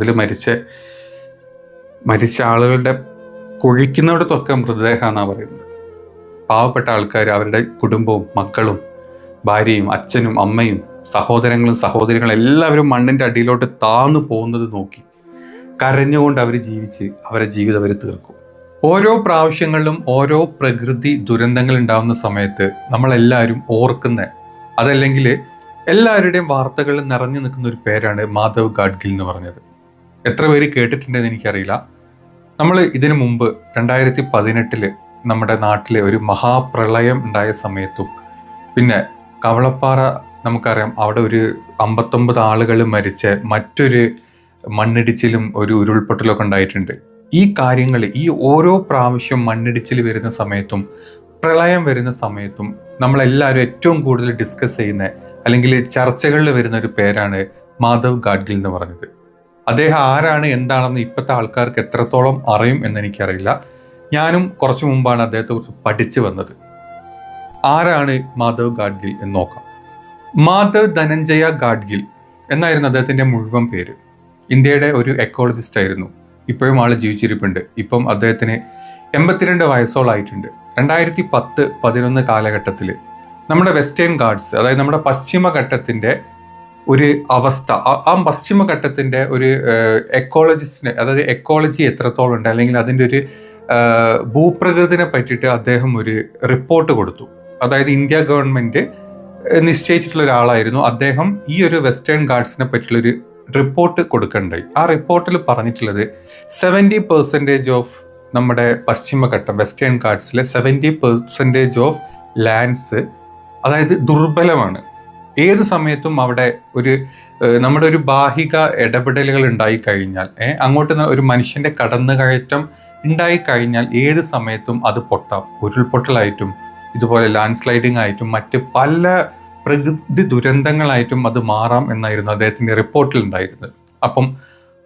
ഇതിൽ മരിച്ച ആളുകളുടെ കുഴിക്കുന്നിടത്തൊക്കെ മൃതദേഹം എന്നാണ് പറയുന്നത്. പാവപ്പെട്ട ആൾക്കാർ അവരുടെ കുടുംബവും മക്കളും ഭാര്യയും അച്ഛനും അമ്മയും സഹോദരങ്ങളും സഹോദരികളും എല്ലാവരും മണ്ണിൻ്റെ അടിയിലോട്ട് താന്നു പോകുന്നത് നോക്കി കരഞ്ഞുകൊണ്ട് അവർ ജീവിച്ച് അവരുടെ ജീവിതം അവർ തീർക്കും. ഓരോ പ്രാവശ്യങ്ങളിലും ഓരോ പ്രകൃതി ദുരന്തങ്ങൾ ഉണ്ടാകുന്ന സമയത്ത് നമ്മളെല്ലാവരും ഓർക്കുന്ന, അതല്ലെങ്കിൽ എല്ലാവരുടെയും വാർത്തകളിൽ നിറഞ്ഞു നിൽക്കുന്ന ഒരു പേരാണ് മാധവ് ഗാഡ്ഗിൽ എന്ന് പറഞ്ഞത്. എത്ര പേര് കേട്ടിട്ടുണ്ടെന്ന് എനിക്കറിയില്ല. നമ്മൾ ഇതിനു മുമ്പ് 2018 നമ്മുടെ നാട്ടിലെ ഒരു മഹാപ്രളയം ഉണ്ടായ സമയത്തും പിന്നെ കവളപ്പാറ നമുക്കറിയാം, അവിടെ ഒരു 59 ആളുകൾ മരിച്ച മറ്റൊരു മണ്ണിടിച്ചിലും ഒരു ഉരുൾപൊട്ടലൊക്കെ ഉണ്ടായിട്ടുണ്ട്. ഈ കാര്യങ്ങൾ, ഈ ഓരോ പ്രാവശ്യം മണ്ണിടിച്ചിൽ വരുന്ന സമയത്തും പ്രളയം വരുന്ന സമയത്തും നമ്മളെല്ലാവരും ഏറ്റവും കൂടുതൽ ഡിസ്കസ് ചെയ്യുന്ന അല്ലെങ്കിൽ ചർച്ചകളിൽ വരുന്ന ഒരു പേരാണ് മാധവ് ഗാഡ്ഗിൽ എന്ന് പറഞ്ഞത്. അദ്ദേഹം ആരാണ് എന്താണെന്ന് ഇപ്പോഴത്തെ ആൾക്കാർക്ക് എത്രത്തോളം അറിയും എന്നെനിക്കറിയില്ല. ഞാനും കുറച്ചു മുമ്പാണ് അദ്ദേഹത്തെ കുറിച്ച് പഠിച്ചു വന്നത്. ആരാണ് മാധവ് ഗാഡ്ഗിൽ എന്ന് നോക്കാം. മാധവ് ധനഞ്ജയ ഗാഡ്ഗിൽ എന്നായിരുന്നു അദ്ദേഹത്തിൻ്റെ മുഴുവൻ പേര്. ഇന്ത്യയുടെ ഒരു എക്കോളജിസ്റ്റ് ആയിരുന്നു. ഇപ്പോഴും ആൾ ജീവിച്ചിരിപ്പുണ്ട്. ഇപ്പം അദ്ദേഹത്തിന് 82 വയസ്സോളായിട്ടുണ്ട്. 2010-11 കാലഘട്ടത്തിൽ നമ്മുടെ വെസ്റ്റേൺ ഗാട്സ്, അതായത് നമ്മുടെ പശ്ചിമഘട്ടത്തിൻ്റെ ഒരു അവസ്ഥ, ആ പശ്ചിമഘട്ടത്തിൻ്റെ ഒരു എക്കോളജിസ്റ്റിന്, അതായത് എക്കോളജി എത്രത്തോളം ഉണ്ട് അല്ലെങ്കിൽ അതിൻ്റെ ഒരു ഭൂപ്രകൃതിനെ പറ്റിയിട്ട് അദ്ദേഹം ഒരു റിപ്പോർട്ട് കൊടുത്തു. അതായത് ഇന്ത്യ ഗവൺമെൻറ് നിശ്ചയിച്ചിട്ടുള്ള ഒരാളായിരുന്നു അദ്ദേഹം. ഈ ഒരു വെസ്റ്റേൺ ഗാട്സിനെ പറ്റിയുള്ളൊരു റിപ്പോർട്ട് കൊടുക്കണ്ടായി. ആ റിപ്പോർട്ടിൽ പറഞ്ഞിട്ടുള്ളത് 70% ഓഫ് നമ്മുടെ പശ്ചിമഘട്ടം വെസ്റ്റേൺ ഗാട്സിലെ 70% ഓഫ് ലാൻഡ്സ് അതായത് ദുർബലമാണ്. ഏത് സമയത്തും അവിടെ നമ്മുടെ ഒരു ബാഹിക ഇടപെടലുകൾ ഉണ്ടായിക്കഴിഞ്ഞാൽ, അങ്ങോട്ട് ഒരു മനുഷ്യന്റെ കടന്നുകയറ്റം ഉണ്ടായിക്കഴിഞ്ഞാൽ ഏത് സമയത്തും അത് പൊട്ടാം. ഉരുൾപൊട്ടലായിട്ടും ഇതുപോലെ ലാൻഡ് സ്ലൈഡിങ് ആയിട്ടും മറ്റ് പല പ്രകൃതി ദുരന്തങ്ങളായിട്ടും അത് മാറാം എന്നായിരുന്നു അദ്ദേഹത്തിന്റെ റിപ്പോർട്ടിൽ ഉണ്ടായിരുന്നത്. അപ്പം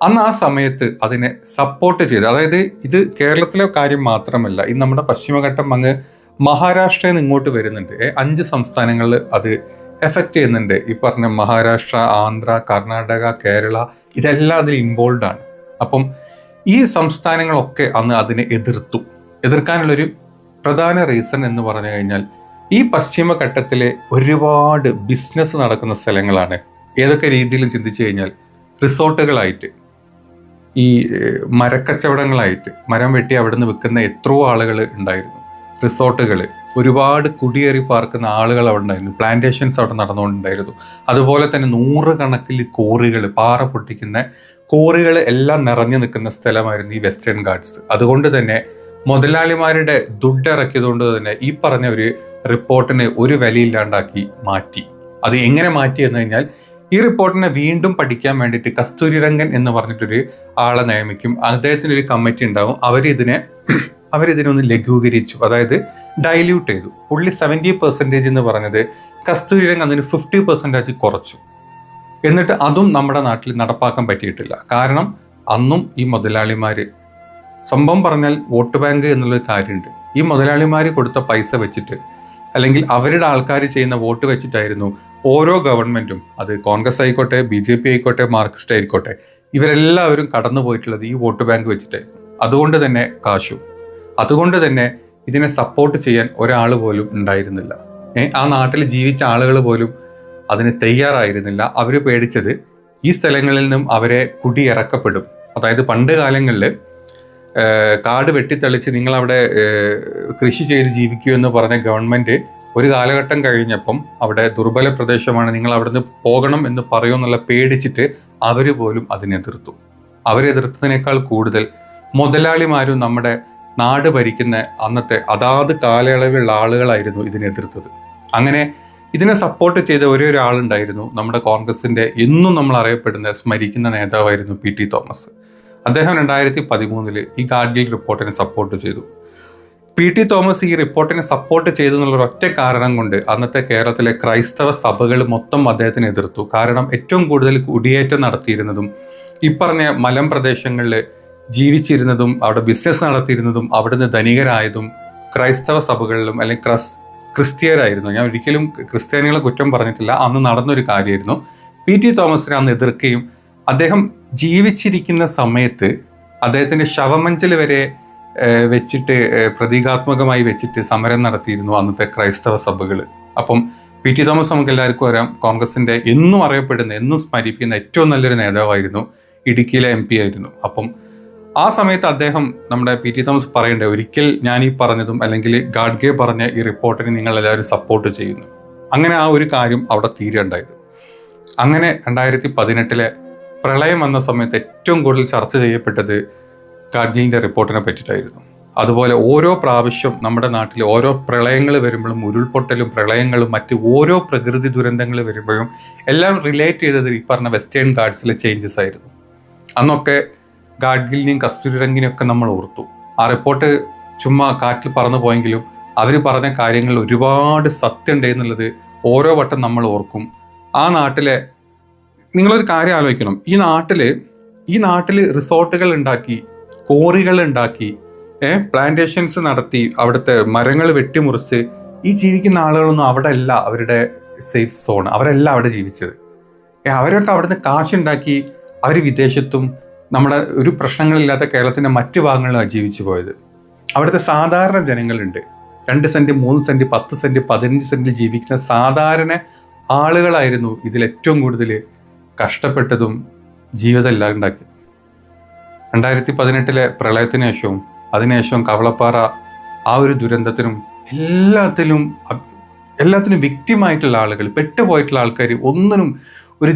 അന്ന് ആ സമയത്ത് അതിനെ സപ്പോർട്ട് ചെയ്ത്, അതായത് ഇത് കേരളത്തിലെ കാര്യം മാത്രമല്ല, ഇത് നമ്മുടെ പശ്ചിമഘട്ടം അങ്ങ് മഹാരാഷ്ട്രയിൽ നിന്ന് ഇങ്ങോട്ട് വരുന്നുണ്ട്. 5 സംസ്ഥാനങ്ങളിൽ അത് എഫക്റ്റ് ചെയ്യുന്നുണ്ട്. ഈ പറഞ്ഞ മഹാരാഷ്ട്ര, ആന്ധ്ര, കർണാടക, കേരള, ഇതെല്ലാം അതിൽ ഇൻവോൾവ് ആണ്. അപ്പം ഈ സംസ്ഥാനങ്ങളൊക്കെ അന്ന് അതിനെ എതിർക്കാനുള്ളൊരു പ്രധാന റീസൺ എന്ന് പറഞ്ഞു കഴിഞ്ഞാൽ ഈ പശ്ചിമഘട്ടത്തിലെ ഒരുപാട് ബിസിനസ് നടക്കുന്ന സ്ഥലങ്ങളാണ്. ഏതൊക്കെ രീതിയിലും ചിന്തിച്ചു കഴിഞ്ഞാൽ റിസോർട്ടുകളായിട്ട്, ഈ മരക്കച്ചവടങ്ങളായിട്ട്, മരം വെട്ടി അവിടെ നിന്ന് വിൽക്കുന്ന എത്രയോ ആളുകൾ ഉണ്ടായിരുന്നു. റിസോർട്ടുകൾ, ഒരുപാട് കുടിയേറി പാർക്കുന്ന ആളുകൾ അവിടെ ഉണ്ടായിരുന്നു. പ്ലാന്റേഷൻസ് അവിടെ നടന്നുകൊണ്ടുണ്ടായിരുന്നു. അതുപോലെ തന്നെ 100 കണക്കിൽ കോറികൾ, പാറ പൊട്ടിക്കുന്ന കോറികൾ എല്ലാം നിറഞ്ഞു നിൽക്കുന്ന സ്ഥലമായിരുന്നു ഈ വെസ്റ്റേൺ ഗാട്സ്. അതുകൊണ്ട് തന്നെ മുതലാളിമാരുടെ ദുഡ് ഇറക്കിയതുകൊണ്ട് തന്നെ ഈ പറഞ്ഞ ഒരു റിപ്പോർട്ടിനെ ഒരു വിലയില്ലാണ്ടാക്കി മാറ്റി. അത് എങ്ങനെ മാറ്റി എന്ന് കഴിഞ്ഞാൽ, ഈ റിപ്പോർട്ടിനെ വീണ്ടും പഠിക്കാൻ വേണ്ടിയിട്ട് കസ്തൂരിരംഗൻ എന്ന് പറഞ്ഞിട്ടൊരു ആളെ നിയമിക്കും. അദ്ദേഹത്തിന് ഒരു കമ്മിറ്റി ഉണ്ടാവും. അവരിതിനെ ഒന്ന് ലഘൂകരിച്ചു, അതായത് ഡൈല്യൂട്ട് ചെയ്തു. പുള്ളി 70% എന്ന് പറഞ്ഞത് കസ്തൂരിരംഗൻ അതിന് 50% കുറച്ചു. എന്നിട്ട് അതും നമ്മുടെ നാട്ടിൽ നടപ്പാക്കാൻ പറ്റിയിട്ടില്ല. കാരണം അന്നും ഈ മുതലാളിമാർ, സംഭവം പറഞ്ഞാൽ വോട്ട് ബാങ്ക് എന്നുള്ളൊരു കാര്യമുണ്ട്. ഈ മുതലാളിമാർ കൊടുത്ത പൈസ വെച്ചിട്ട് അല്ലെങ്കിൽ അവരുടെ ആൾക്കാർ ചെയ്യുന്ന വോട്ട് വെച്ചിട്ടായിരുന്നു ഓരോ ഗവൺമെന്റും, അത് കോൺഗ്രസ് ആയിക്കോട്ടെ, BJP ആയിക്കോട്ടെ, മാർക്സിസ്റ്റ് ആയിക്കോട്ടെ, ഇവരെല്ലാവരും കടന്നു പോയിട്ടുള്ളത് ഈ വോട്ട് ബാങ്ക് വെച്ചിട്ടായിരുന്നു. അതുകൊണ്ട് തന്നെ ഇതിനെ സപ്പോർട്ട് ചെയ്യാൻ ഒരാൾ പോലും ഉണ്ടായിരുന്നില്ല. ആ നാട്ടിൽ ജീവിച്ച ആളുകൾ പോലും അതിന് തയ്യാറായിരുന്നില്ല. അവർ പേടിച്ചത് ഈ സ്ഥലങ്ങളിൽ നിന്നും അവരെ കുടിയിറക്കപ്പെടും. അതായത് പണ്ട് കാലങ്ങളിൽ കാട് വെട്ടിത്തെളിച്ച് നിങ്ങളവിടെ കൃഷി ചെയ്ത് ജീവിക്കൂ എന്ന് പറഞ്ഞ ഗവൺമെൻറ് ഒരു കാലഘട്ടം കഴിഞ്ഞപ്പം അവിടെ ദുർബല പ്രദേശമാണ്, നിങ്ങൾ അവിടുന്ന് പോകണം എന്ന് പറയുമെന്നുള്ള പേടിച്ചിട്ട് അവർ പോലും അതിനെതിർത്തു. അവരെതിർത്തതിനേക്കാൾ കൂടുതൽ മുതലാളിമാരും നമ്മുടെ നാട് ഭരിക്കുന്ന അന്നത്തെ അതാത് കാലയളവിലുള്ള ആളുകളായിരുന്നു ഇതിനെതിർത്തത്. അങ്ങനെ ഇതിനെ സപ്പോർട്ട് ചെയ്ത ഒരേ ഒരാളുണ്ടായിരുന്നു, നമ്മുടെ കോൺഗ്രസിൻ്റെ എന്നും നമ്മൾ അറിയപ്പെടുന്ന സ്മരിക്കുന്ന നേതാവായിരുന്നു PT തോമസ്. അദ്ദേഹം 2013 ഈ ഗാഡ്ഗിൽ റിപ്പോർട്ടിനെ സപ്പോർട്ട് ചെയ്തു. PT തോമസ് ഈ റിപ്പോർട്ടിനെ സപ്പോർട്ട് ചെയ്തു എന്നുള്ള ഒറ്റ കാരണം കൊണ്ട് അന്നത്തെ കേരളത്തിലെ ക്രൈസ്തവ സഭകൾ മൊത്തം അദ്ദേഹത്തിനെ എതിർത്തു. കാരണം ഏറ്റവും കൂടുതൽ കുടിയേറ്റം നടത്തിയിരുന്നതും ഈ പറഞ്ഞ മലം പ്രദേശങ്ങളിൽ ജീവിച്ചിരുന്നതും അവിടെ ബിസിനസ് നടത്തിയിരുന്നതും അവിടുന്ന് ധനികരായതും ക്രൈസ്തവ സഭകളിലും അല്ലെങ്കിൽ ക്രിസ്ത്യരായിരുന്നു. ഞാൻ ഒരിക്കലും ക്രിസ്ത്യാനികളെ കുറ്റം പറഞ്ഞിട്ടില്ല. അന്ന് നടന്നൊരു കാര്യമായിരുന്നു. PT തോമസിനെ അന്ന് എതിർക്കുകയും അദ്ദേഹം ജീവിച്ചിരിക്കുന്ന സമയത്ത് അദ്ദേഹത്തിന്റെ ശവമഞ്ചൽ വരെ വെച്ചിട്ട് പ്രതീകാത്മകമായി വെച്ചിട്ട് സമരം നടത്തിയിരുന്നു അന്നത്തെ ക്രൈസ്തവ സഭകൾ. അപ്പം പി ടി തോമസ് നമുക്ക് എല്ലാവർക്കും അറിയാം, കോൺഗ്രസിന്റെ എന്നും അറിയപ്പെടുന്ന, എന്നും സ്മരിപ്പിക്കുന്ന ഏറ്റവും നല്ലൊരു നേതാവായിരുന്നു. ഇടുക്കിയിലെ MP ആയിരുന്നു. അപ്പം ആ സമയത്ത് അദ്ദേഹം, നമ്മുടെ പി ടി തോമസ് പറയണ്ടേ, ഒരിക്കൽ ഞാൻ ഈ പറഞ്ഞതും അല്ലെങ്കിൽ ഗാഡ്ഗെ പറഞ്ഞ ഈ റിപ്പോർട്ടിനെ നിങ്ങൾ എല്ലാവരും സപ്പോർട്ട് ചെയ്യുന്നു. അങ്ങനെ ആ ഒരു കാര്യം അവിടെ തീരുണ്ടായത്. അങ്ങനെ 2018 പ്രളയം വന്ന സമയത്ത് ഏറ്റവും കൂടുതൽ ചർച്ച ചെയ്യപ്പെട്ടത് ഗാഡ്ഗിലിന്റെ റിപ്പോർട്ടിനെ പറ്റിയിട്ടായിരുന്നു. അതുപോലെ ഓരോ പ്രാവശ്യം നമ്മുടെ നാട്ടിൽ ഓരോ പ്രളയങ്ങൾ വരുമ്പോഴും, ഉരുൾപൊട്ടലും പ്രളയങ്ങളും മറ്റ് ഓരോ പ്രകൃതി ദുരന്തങ്ങൾ വരുമ്പോഴും എല്ലാം റിലേറ്റ് ചെയ്തത് ഈ പറഞ്ഞ വെസ്റ്റേൺ ഗാർഡ്സിലെ ചേഞ്ചസ് ആയിരുന്നു. അന്നൊക്കെ ഗാഡ്ഗിലിനെയും കസ്തൂരിരംഗിനെയും ഒക്കെ നമ്മൾ ഓർത്തു. ആ റിപ്പോർട്ട് ചുമ്മാ കാറ്റിൽ പറന്നു പോയെങ്കിലും അവർ പറഞ്ഞ കാര്യങ്ങളിൽ ഒരുപാട് സത്യമുണ്ട് എന്നുള്ളത് ഓരോ വട്ടം നമ്മൾ ഓർക്കും. ആ നാട്ടിലെ, നിങ്ങളൊരു കാര്യം ആലോചിക്കണം, ഈ നാട്ടില് റിസോർട്ടുകൾ ഉണ്ടാക്കി, കോറികൾ ഉണ്ടാക്കി, പ്ലാന്റേഷൻസ് നടത്തി, അവിടുത്തെ മരങ്ങൾ വെട്ടിമുറിച്ച് ഈ ജീവിക്കുന്ന ആളുകളൊന്നും അവിടെ അല്ല അവരുടെ സേഫ് സോൺ. അവരല്ല അവിടെ ജീവിച്ചത്. അവരൊക്കെ അവിടുന്ന് കാശുണ്ടാക്കി അവർ വിദേശത്തും നമ്മുടെ ഒരു പ്രശ്നങ്ങളില്ലാത്ത കേരളത്തിന്റെ മറ്റു ഭാഗങ്ങളിലാണ് ജീവിച്ചു പോയത്. അവിടുത്തെ സാധാരണ ജനങ്ങളുണ്ട്, 2 സെന്റ് 3 സെന്റ് 10 സെന്റ് 15 സെന്റിൽ ജീവിക്കുന്ന സാധാരണ ആളുകളായിരുന്നു ഇതിൽ ഏറ്റവും കൂടുതൽ കഷ്ടപ്പെട്ടതും ജീവിതം എല്ലാം ഉണ്ടാക്കിയത്. 2018 പ്രളയത്തിന് ശേഷവും അതിനുശേഷം കവളപ്പാറ ആ ഒരു ദുരന്തത്തിനും എല്ലാത്തിനും വിക്റ്റിമായിട്ടുള്ള ആളുകൾ, പെട്ടുപോയിട്ടുള്ള ആൾക്കാർ, ഒന്നിനും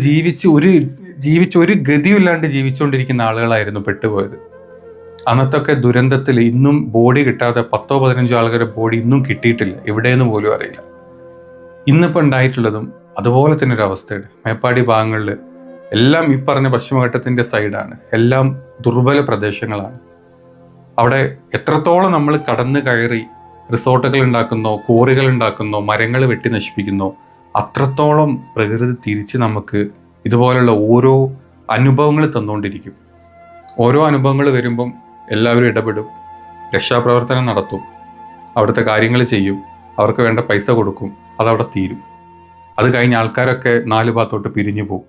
ജീവിച്ച് ഒരു ഗതിയില്ലാണ്ട് ജീവിച്ചുകൊണ്ടിരിക്കുന്ന ആളുകളായിരുന്നു പെട്ടുപോയത്. അന്നത്തൊക്കെ ദുരന്തത്തിൽ ഇന്നും ബോഡി കിട്ടാതെ 10-15 ആളുകളുടെ ബോഡി ഇന്നും കിട്ടിയിട്ടില്ല, എവിടെയെന്ന് പോലും അറിയില്ല. ഇന്നിപ്പോൾ ഉണ്ടായിട്ടുള്ളതും അതുപോലെ തന്നെ ഒരു അവസ്ഥയാണ്. മേപ്പാടി ഭാഗങ്ങളിൽ എല്ലാം ഈ പറഞ്ഞ പശ്ചിമഘട്ടത്തിന്റെ സൈഡാണ്, എല്ലാം ദുർബല പ്രദേശങ്ങളാണ്. അവിടെ എത്രത്തോളം നമ്മൾ കടന്നു കയറി റിസോർട്ടുകൾ ഉണ്ടാക്കുന്നോ, കോറികൾ ഉണ്ടാക്കുന്നോ, മരങ്ങൾ വെട്ടി നശിപ്പിക്കുന്നോ, അത്രത്തോളം പ്രകൃതി തിരിച്ച് നമുക്ക് ഇതുപോലുള്ള ഓരോ അനുഭവങ്ങൾ തന്നുകൊണ്ടിരിക്കും. ഓരോ അനുഭവങ്ങൾ വരുമ്പം എല്ലാവരും ഇടപെടും, രക്ഷാപ്രവർത്തനം നടത്തും, അവിടുത്തെ കാര്യങ്ങൾ ചെയ്യും, അവർക്ക് വേണ്ട പൈസ കൊടുക്കും, അതവിടെ തീരും. അത് കഴിഞ്ഞ് ആൾക്കാരൊക്കെ 4 ഭാഗത്തോട്ട് പിരിഞ്ഞു പോകും.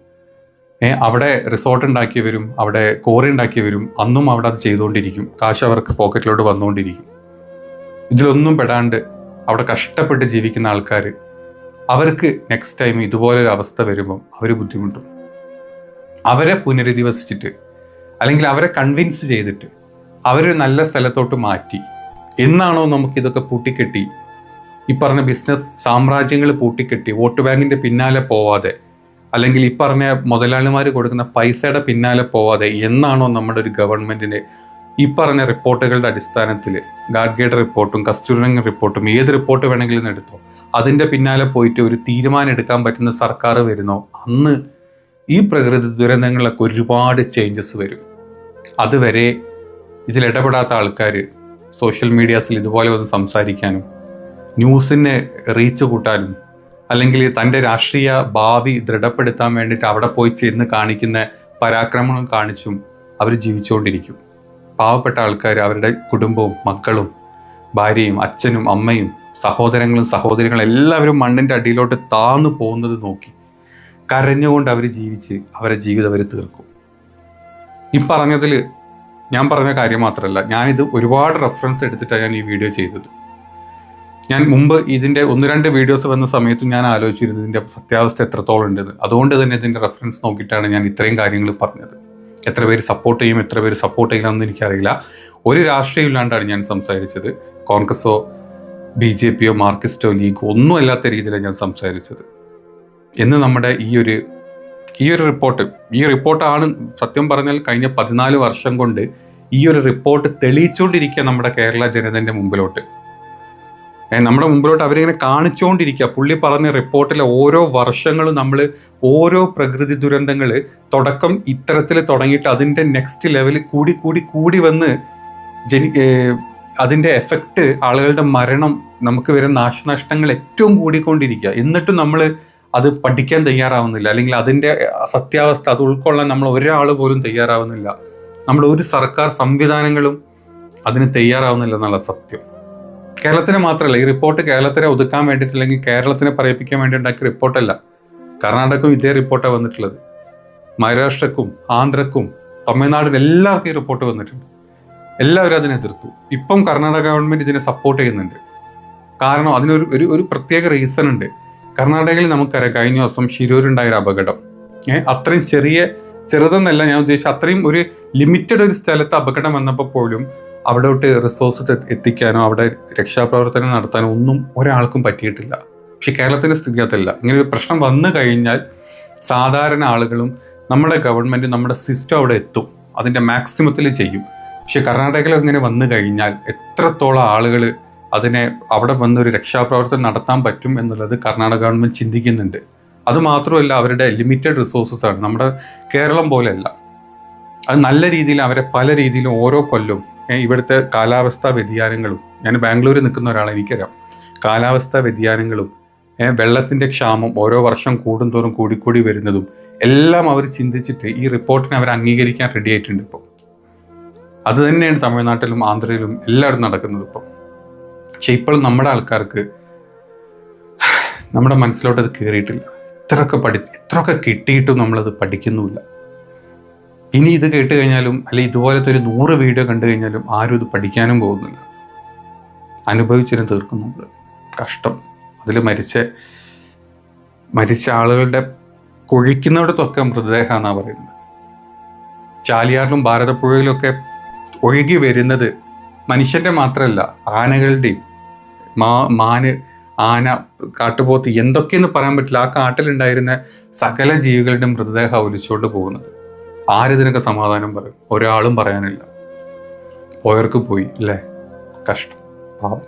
അവിടെ റിസോർട്ട് ഉണ്ടാക്കിയവരും അവിടെ കോറി ഉണ്ടാക്കിയവരും അന്നും അവിടെ അത് ചെയ്തുകൊണ്ടിരിക്കും. കാശ് അവർക്ക് പോക്കറ്റിലോട്ട് വന്നുകൊണ്ടിരിക്കും. ഇതിലൊന്നും പെടാണ്ട് അവിടെ കഷ്ടപ്പെട്ട് ജീവിക്കുന്ന ആൾക്കാർ, അവർക്ക് നെക്സ്റ്റ് ടൈം ഇതുപോലൊരു അവസ്ഥ വരുമ്പം അവർ ബുദ്ധിമുട്ടും. അവരെ പുനരധിവസിച്ചിട്ട് അല്ലെങ്കിൽ അവരെ കൺവിൻസ് ചെയ്തിട്ട് അവരൊരു നല്ല സ്ഥലത്തോട്ട് മാറ്റി എന്നാണോ നമുക്കിതൊക്കെ പൂട്ടിക്കെട്ടി, ഈ പറഞ്ഞ ബിസിനസ് സാമ്രാജ്യങ്ങൾ പൂട്ടിക്കെട്ടി വോട്ട് ബാങ്കിന്റെ പിന്നാലെ പോവാതെ, അല്ലെങ്കിൽ ഈ പറഞ്ഞ മുതലാളിമാർ കൊടുക്കുന്ന പൈസയുടെ പിന്നാലെ പോവാതെ എന്നാണോ നമ്മുടെ ഒരു ഗവൺമെന്റിന് ഈ പറഞ്ഞ റിപ്പോർട്ടുകളുടെ അടിസ്ഥാനത്തിൽ, ഗാഡ്ഗേയുടെ റിപ്പോർട്ടും കസ്തൂരിരംഗൻ റിപ്പോർട്ടും ഏത് റിപ്പോർട്ട് വേണമെങ്കിലും എടുത്തോ, അതിന്റെ പിന്നാലെ പോയിട്ട് ഒരു തീരുമാനം എടുക്കാൻ പറ്റുന്ന സർക്കാർ വരുന്നോ, അന്ന് ഈ പ്രകൃതി ദുരന്തങ്ങളിലൊക്കെ ഒരുപാട് ചേഞ്ചസ് വരും. അതുവരെ ഇതിലിടപെടാത്ത ആൾക്കാർ സോഷ്യൽ മീഡിയാസിൽ ഇതുപോലെ വന്ന് സംസാരിക്കാനും ന്യൂസിന് റീച്ച് കൂട്ടാനും അല്ലെങ്കിൽ തൻ്റെ രാഷ്ട്രീയ ഭാവി ദൃഢപ്പെടുത്താൻ വേണ്ടിയിട്ട് അവിടെ പോയി ചെന്ന് കാണിക്കുന്ന പരാക്രമണം കാണിച്ചും അവർ ജീവിച്ചുകൊണ്ടിരിക്കും. പാവപ്പെട്ട ആൾക്കാർ അവരുടെ കുടുംബവും മക്കളും ഭാര്യയും അച്ഛനും അമ്മയും സഹോദരങ്ങളും എല്ലാവരും മണ്ണിൻ്റെ അടിയിലോട്ട് താന്നു പോകുന്നത് നോക്കി കരഞ്ഞുകൊണ്ട് അവർ ജീവിച്ച് അവരുടെ ജീവിതം അവർ തീർക്കും. ഈ പറഞ്ഞതിൽ ഞാൻ പറഞ്ഞ കാര്യം മാത്രമല്ല, ഞാനിത് ഒരുപാട് റെഫറൻസ് എടുത്തിട്ടാണ് ഞാൻ ഈ വീഡിയോ ചെയ്തത്. ഞാൻ മുമ്പ് ഇതിൻ്റെ 1-2 വീഡിയോസ് വന്ന സമയത്തും ഞാൻ ആലോചിച്ചിരുന്നു ഇതിൻ്റെ സത്യാവസ്ഥ എത്രത്തോളം ഉണ്ടെന്ന്. അതുകൊണ്ട് തന്നെ ഇതിൻ്റെ റെഫറൻസ് നോക്കിയിട്ടാണ് ഞാൻ ഇത്രയും കാര്യങ്ങൾ പറഞ്ഞത്. എത്ര പേര് സപ്പോർട്ട് ചെയ്യും, എത്ര പേര് സപ്പോർട്ട് ചെയ്യില്ലെന്ന് എനിക്കറിയില്ല. ഒരു രാഷ്ട്രീയം ഇല്ലാണ്ടാണ് ഞാൻ സംസാരിച്ചത്. കോൺഗ്രസോ BJP യോ മാർക്സിസ്റ്റോ ലീഗോ ഒന്നും അല്ലാത്ത രീതിയിലാണ് ഞാൻ സംസാരിച്ചത്. എന്ന് നമ്മുടെ ഈ ഒരു റിപ്പോർട്ടാണ് സത്യം പറഞ്ഞാൽ കഴിഞ്ഞ 14 വർഷം കൊണ്ട് ഈ ഒരു റിപ്പോർട്ട് തെളിയിച്ചുകൊണ്ടിരിക്കുക നമ്മുടെ കേരള ജനതയുടെ മുമ്പിലോട്ട്. നമ്മുടെ മുമ്പിലോട്ട് അവരിങ്ങനെ കാണിച്ചുകൊണ്ടിരിക്കുക. പുള്ളി പറഞ്ഞ റിപ്പോർട്ടിലെ ഓരോ വർഷങ്ങളും നമ്മൾ ഓരോ പ്രകൃതി ദുരന്തങ്ങൾ തുടക്കം ഇത്തരത്തിൽ തുടങ്ങിയിട്ട് അതിൻ്റെ നെക്സ്റ്റ് ലെവലിൽ കൂടി വന്ന് അതിൻ്റെ എഫക്റ്റ്, ആളുകളുടെ മരണം, നമുക്ക് വരുന്ന നാശനഷ്ടങ്ങൾ ഏറ്റവും കൂടിക്കൊണ്ടിരിക്കുക. എന്നിട്ടും നമ്മൾ അത് പഠിക്കാൻ തയ്യാറാവുന്നില്ല, അല്ലെങ്കിൽ അതിൻ്റെ സത്യാവസ്ഥ അത് ഉൾക്കൊള്ളാൻ നമ്മൾ ഒരാൾ പോലും തയ്യാറാവുന്നില്ല. നമ്മുടെ ഒരു സർക്കാർ സംവിധാനങ്ങളും അതിന് തയ്യാറാവുന്നില്ല എന്നുള്ള സത്യം. കേരളത്തിന് മാത്രമല്ല, ഈ റിപ്പോർട്ട് കേരളത്തിനെ ഒതുക്കാൻ വേണ്ടിയിട്ട് അല്ലെങ്കിൽ കേരളത്തിനെ പറയിപ്പിക്കാൻ വേണ്ടി ഉണ്ടാക്കിയ റിപ്പോർട്ടല്ല. കർണാടകവും ഇതേ റിപ്പോർട്ടാണ് വന്നിട്ടുള്ളത്. മഹാരാഷ്ട്രക്കും ആന്ധ്രക്കും തമിഴ്നാടിനും എല്ലാവർക്കും ഈ റിപ്പോർട്ട് വന്നിട്ടുണ്ട്. എല്ലാവരും അതിനെ എതിർത്തു. ഇപ്പം കർണാടക ഗവൺമെന്റ് ഇതിനെ സപ്പോർട്ട് ചെയ്യുന്നുണ്ട്. കാരണം അതിനൊരു ഒരു ഒരു പ്രത്യേക റീസൺ ഉണ്ട്. കർണാടകയിൽ നമുക്കറിയാം, കഴിഞ്ഞ ദിവസം ശിരൂരുണ്ടായൊരു അപകടം. അത്രയും ചെറുതെന്നല്ല ഞാൻ ഉദ്ദേശിച്ചത്, അത്രയും ഒരു ലിമിറ്റഡ് ഒരു സ്ഥലത്ത് അപകടം വന്നപ്പോൾ പോലും അവിടോട്ട് റിസോഴ്സ് എത്തിക്കാനോ അവിടെ രക്ഷാപ്രവർത്തനം നടത്താനോ ഒന്നും ഒരാൾക്കും പറ്റിയിട്ടില്ല. പക്ഷെ കേരളത്തിന്റെ സ്ഥിതി അതല്ല. ഇങ്ങനെ ഒരു പ്രശ്നം വന്നു കഴിഞ്ഞാൽ സാധാരണ ആളുകളും നമ്മുടെ ഗവൺമെന്റും നമ്മുടെ സിസ്റ്റം അവിടെ എത്തും, അതിന്റെ മാക്സിമത്തിൽ ചെയ്യും. പക്ഷെ കർണാടകയിൽ ഇങ്ങനെ വന്നു കഴിഞ്ഞാൽ എത്രത്തോളം ആളുകൾ അതിനെ അവിടെ വന്നൊരു രക്ഷാപ്രവർത്തനം നടത്താൻ പറ്റും എന്നുള്ളത് കർണാടക ഗവൺമെന്റ് ചിന്തിക്കുന്നുണ്ട്. അത് മാത്രമല്ല, അവരുടെ ലിമിറ്റഡ് റിസോഴ്സസ് ആണ്, നമ്മുടെ കേരളം പോലെയല്ല. അത് നല്ല രീതിയിൽ അവരെ പല രീതിയിലും ഓരോ കൊല്ലവും ഇവിടുത്തെ കാലാവസ്ഥാ വ്യതിയാനങ്ങളും, ഞാൻ ബാംഗ്ലൂരിൽ നിൽക്കുന്ന ഒരാളെ എനിക്കറിയാം, കാലാവസ്ഥാ വ്യതിയാനങ്ങളും വെള്ളത്തിന്റെ ക്ഷാമം ഓരോ വർഷം കൂടുന്തോറും കൂടിക്കൂടി വരുന്നതും എല്ലാം അവർ ചിന്തിച്ചിട്ട് ഈ റിപ്പോർട്ടിനെ അവർ അംഗീകരിക്കാൻ റെഡി ആയിട്ടുണ്ട്. ഇപ്പോൾ അത് തന്നെയാണ് തമിഴ്നാട്ടിലും ആന്ധ്രയിലും എല്ലായിടും നടക്കുന്നത് ഇപ്പോൾ. പക്ഷെ ഇപ്പോഴും നമ്മുടെ ആൾക്കാർക്ക് നമ്മുടെ മനസ്സിലോട്ട് അത് കയറിയിട്ടില്ല. ഇത്രയൊക്കെ കിട്ടിയിട്ടും നമ്മളത് പഠിക്കുന്നുമില്ല. ഇനി ഇത് കേട്ട് കഴിഞ്ഞാലും അല്ലെങ്കിൽ ഇതുപോലത്തെ ഒരു 100 വീഡിയോ കണ്ടു കഴിഞ്ഞാലും ആരും ഇത് പഠിക്കാനും പോകുന്നില്ല. അനുഭവിച്ചിരും തീർക്കും നമ്മൾ. കഷ്ടം. അതിൽ മരിച്ച ആളുകളുടെ കുഴിക്കുന്നിടത്തൊക്കെ മൃതദേഹമാണെന്നാണ് പറയുന്നത്. ചാലിയാറിലും ഭാരതപ്പുഴയിലും ഒക്കെ ഒഴുകി വരുന്നത് മനുഷ്യന്റെ മാത്രമല്ല, ആനകളുടെയും മാന്, ആന, കാട്ടുപോത്ത്, എന്തൊക്കെയെന്ന് പറയാൻ പറ്റില്ല. ആ കാട്ടിലുണ്ടായിരുന്ന സകല ജീവികളുടെ മൃതദേഹം ഒലിച്ചുകൊണ്ട് പോകുന്നത്. ആരിതിനൊക്കെ സമാധാനം പറയും? ഒരാളും പറയാനില്ല. പോയവർക്ക് പോയി അല്ലേ? കഷ്ടം, പാവം.